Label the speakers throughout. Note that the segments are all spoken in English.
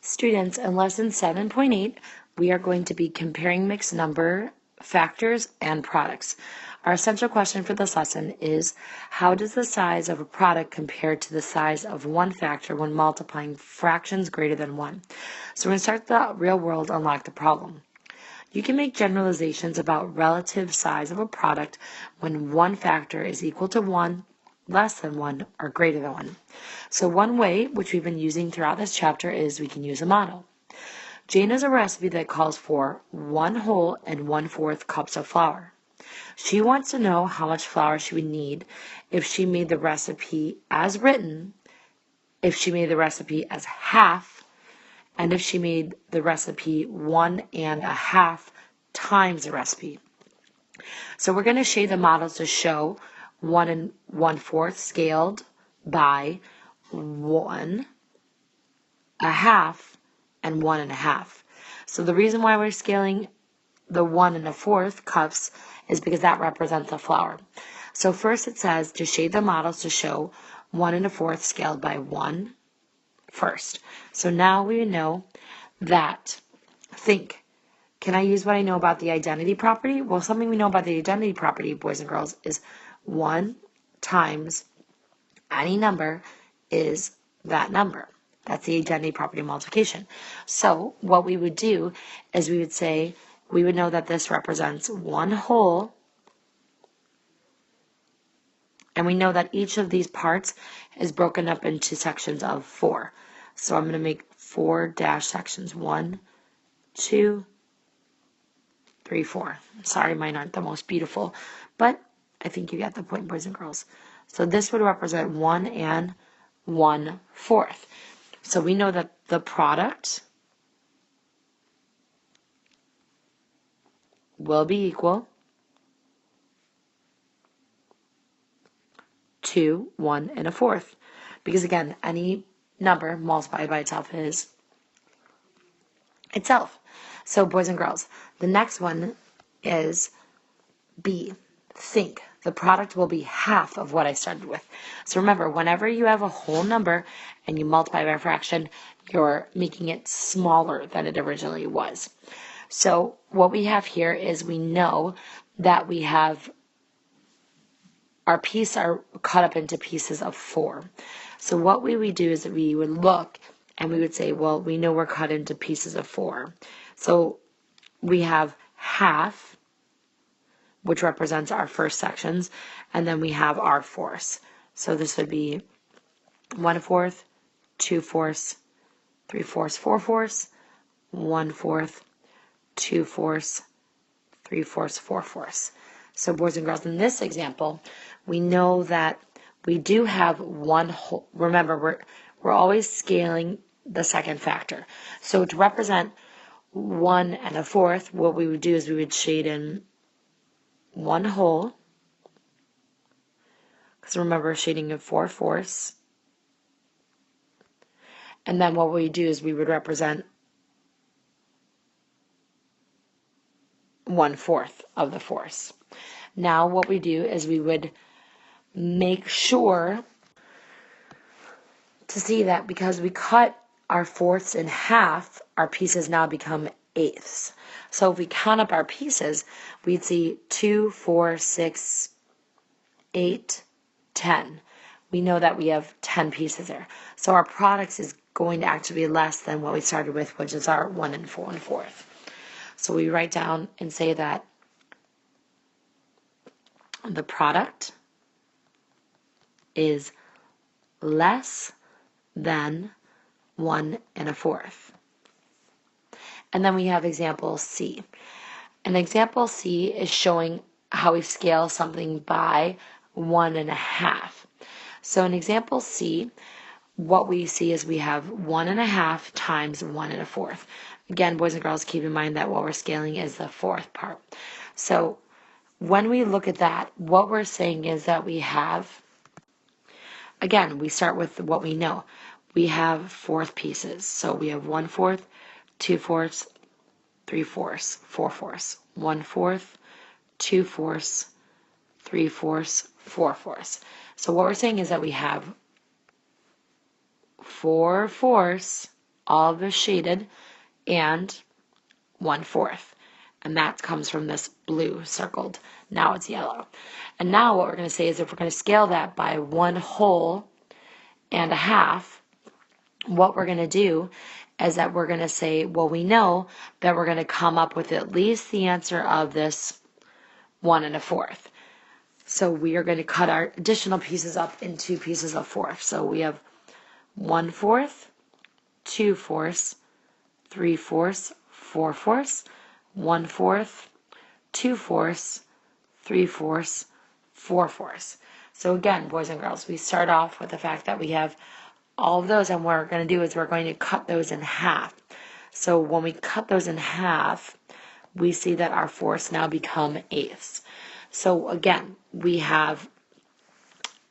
Speaker 1: Students, in lesson 7.8, we are going to be comparing mixed number factors and products. Our essential question for this lesson is, how does the size of a product compare to the size of one factor when multiplying fractions greater than 1? So we're going to start the real world, unlock the problem. You can make generalizations about relative size of a product when one factor is equal to 1, less than 1, or greater than 1. So one way, which we've been using throughout this chapter, is we can use a model. Jane has a recipe that calls for 1 whole and 1/4 cups of flour. She wants to know how much flour she would need if she made the recipe as written, if she made the recipe as half, and if she made the recipe 1.5 times the recipe. So we're going to shade the models to show 1 1/4 scaled by 1.5 and 1.5. So the reason why we're scaling the 1 1/4 cups is because that represents the flour. So first it says to shade the models to show 1 1/4 scaled by 1 first. So now we know that, can I use what I know about the identity property? Well, something we know about the identity property, boys and girls, is 1 times any number is that number. That's the identity property of multiplication. So what we would do is we would say, we would know that this represents 1 whole, and we know that each of these parts is broken up into sections of 4. So I'm going to make 4 dash sections. 1, 2, 3, 4. Sorry, mine aren't the most beautiful, but I think you get the point, boys and girls. So this would represent 1 and 1/4. So we know that the product will be equal to 1 1/4. Because again, any number multiplied by itself is itself. So boys and girls, the next one is B. Think. The product will be half of what I started with. So remember, whenever you have a whole number and you multiply by a fraction, you're making it smaller than it originally was. So what we have here is we know that we have our pieces are cut up into pieces of 4. So what we would do is that we would look and we would say, well, we know we're cut into pieces of 4. So we have half, which represents our first sections, and then we have our fourths. So this would be 1/4, 2/4, 3/4, 4/4, 1/4, 2/4, 3/4, 4/4. So boys and girls, in this example, we know that we do have 1 whole. Remember, we're always scaling the second factor. So to represent 1 1/4, what we would do is we would shade in 1 whole, because remember, shading of 4/4. And then what we do is we would represent 1/4 of the fourths. Now what we do is we would make sure to see that because we cut our fourths in half, our pieces now become eighths. So if we count up our pieces, we'd see 2, 4, 6, 8, 10. We know that we have 10 pieces there. So our product is going to actually be less than what we started with, which is our 1 1/4. So we write down and say that the product is less than 1 1/4. And then we have example C. And example C is showing how we scale something by 1.5. So in example C, what we see is we have 1.5 times 1 1/4. Again, boys and girls, keep in mind that what we're scaling is the fourth part. So when we look at that, what we're saying is that we have, again, we start with what we know. We have fourth pieces. So we have 1/4, 2/4, 3/4, 4/4. 1/4, 2/4, 3/4, 4/4. So what we're saying is that we have 4/4 all of the shaded and 1/4. And that comes from this blue circled. Now it's yellow. And now what we're going to say is if we're going to scale that by 1 whole and a half, what we're going to do is that we're going to say, well, we know that we're going to come up with at least the answer of this 1 1/4. So we are going to cut our additional pieces up into pieces of 4. So we have 1/4, 2/4, 3/4, 4/4, 1/4, 2/4, 3/4, 4/4. So again, boys and girls, we start off with the fact that we have all of those, and what we're going to do is we're going to cut those in half. So when we cut those in half, we see that our fourths now become eighths. So again, we have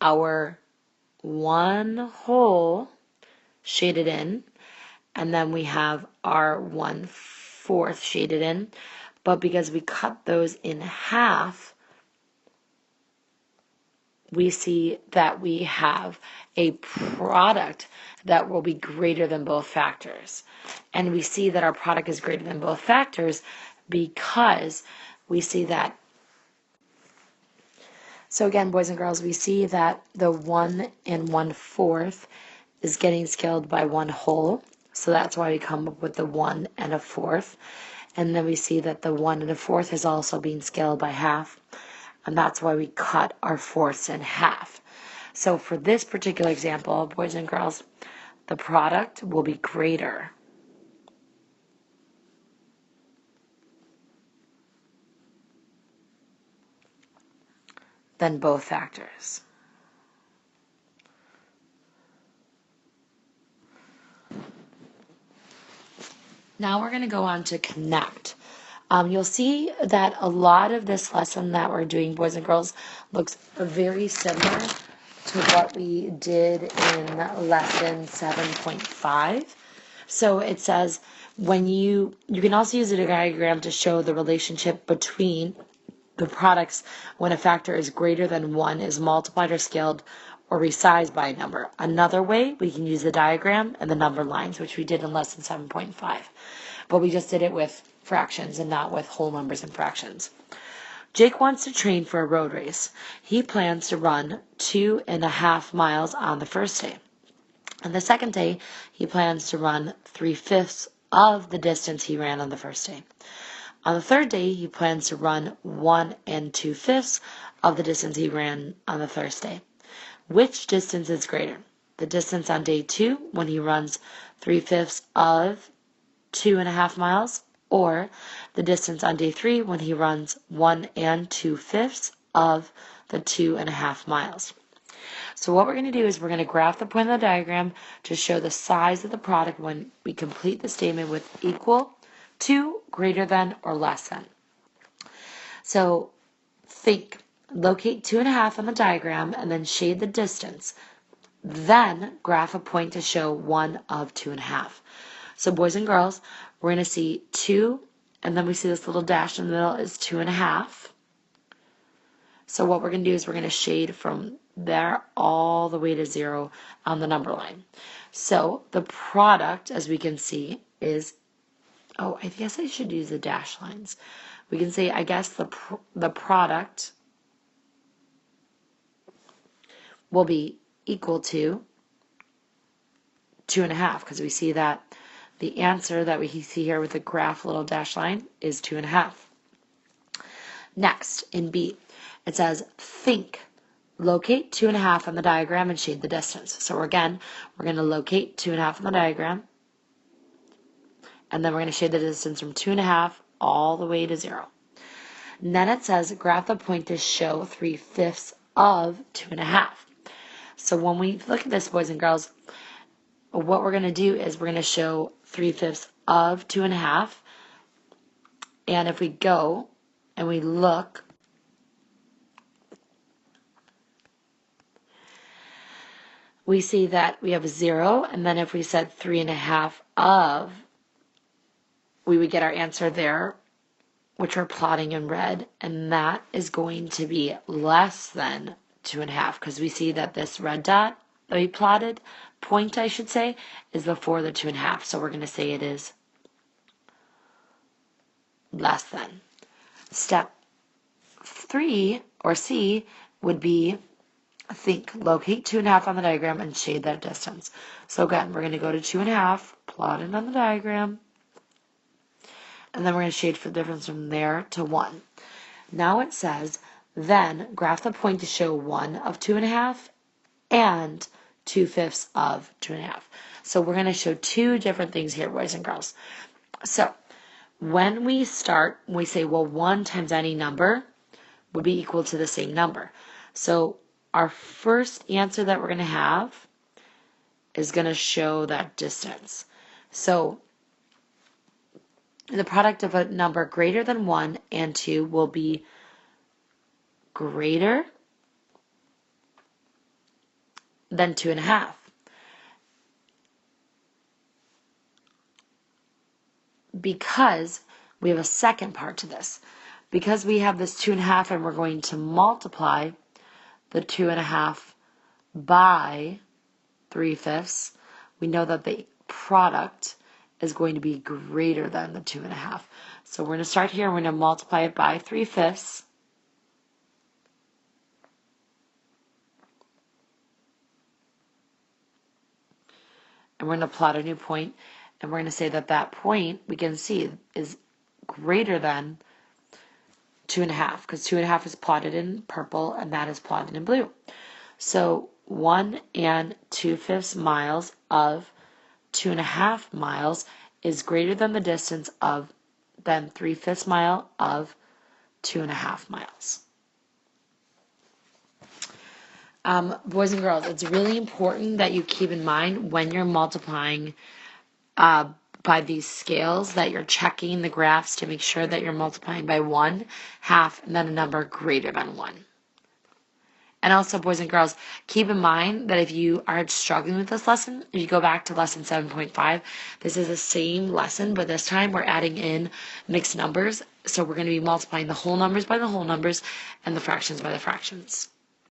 Speaker 1: our 1 whole shaded in, and then we have our 1/4 shaded in. But because we cut those in half, we see that we have a product that will be greater than both factors. And we see that our product is greater than both factors because we see that. So again, boys and girls, we see that the 1 1/4 is getting scaled by 1 whole. So that's why we come up with the 1 1/4. And then we see that the 1 1/4 is also being scaled by half. And that's why we cut our fourths in half. So for this particular example, boys and girls, the product will be greater than both factors. Now we're going to go on to connect. You'll see that a lot of this lesson that we're doing, boys and girls, looks very similar to what we did in lesson 7.5. So it says when you can also use a diagram to show the relationship between the products when a factor is greater than 1 is multiplied or scaled or resized by a number. Another way, we can use the diagram and the number lines, which we did in lesson 7.5. But we just did it with fractions and not with whole numbers and fractions. Jake wants to train for a road race. He plans to run 2.5 miles on the first day. On the second day, he plans to run 3/5 of the distance he ran on the first day. On the third day, he plans to run 1 2/5 of the distance he ran on the first day. Which distance is greater? The distance on day 2 when he runs 3/5 of 2.5 miles, or the distance on day 3 when he runs 1 2/5 of the 2.5 miles. So what we're going to do is we're going to graph the point of the diagram to show the size of the product when we complete the statement with equal to, greater than, or less than. So think, locate 2.5 on the diagram and then shade the distance. Then graph a point to show 1 of 2.5. So boys and girls, we're going to see 2, and then we see this little dash in the middle is 2.5. So what we're going to do is we're going to shade from there all the way to 0 on the number line. So the product, as we can see, is, oh, I guess I should use the dash lines. We can say, I guess the product will be equal to 2.5, because we see that the answer that we see here with the graph little dash line is 2.5. Next, in B, it says think. Locate 2.5 on the diagram and shade the distance. So again, we're going to locate 2.5 on the diagram, and then we're going to shade the distance from 2.5 all the way to 0. And then it says graph the point to show 3/5 of 2.5. So when we look at this, boys and girls, what we're going to do is we're going to show 3/5 of 2.5. And if we go and we look, we see that we have a 0, and then if we said 3.5 of, we would get our answer there, which we're plotting in red, and that is going to be less than 2.5, because we see that this red dot that we plotted, point I should say, is before the 2.5. So we're going to say it is less than. Step 3, or C, would be think. Locate 2.5 on the diagram and shade that distance. So again, we're going to go to 2.5, plot it on the diagram, and then we're going to shade for the difference from there to 1. Now it says, then graph the point to show 1 of 2.5 and 2/5 of 2.5. So we're going to show two different things here, boys and girls. So when we start, we say, well, 1 times any number would be equal to the same number. So our first answer that we're going to have is going to show that distance. So the product of a number greater than 1 and 2 will be greater than 2.5. Because we have a second part to this. Because we have this 2.5 and we're going to multiply the 2.5 by 3/5, we know that the product is going to be greater than the 2.5. So we're going to start here, we're going to multiply it by 3/5. And we're going to plot a new point, and we're going to say that that point, we can see, is greater than 2.5, because 2.5 is plotted in purple, and that is plotted in blue. So 1 2/5 miles of 2.5 miles is greater than the distance of, than 3/5 mile of 2.5 miles. Boys and girls, it's really important that you keep in mind when you're multiplying by these scales that you're checking the graphs to make sure that you're multiplying by 1, half, and then a number greater than 1. And also, boys and girls, keep in mind that if you are struggling with this lesson, if you go back to lesson 7.5, this is the same lesson, but this time we're adding in mixed numbers. So we're going to be multiplying the whole numbers by the whole numbers and the fractions by the fractions.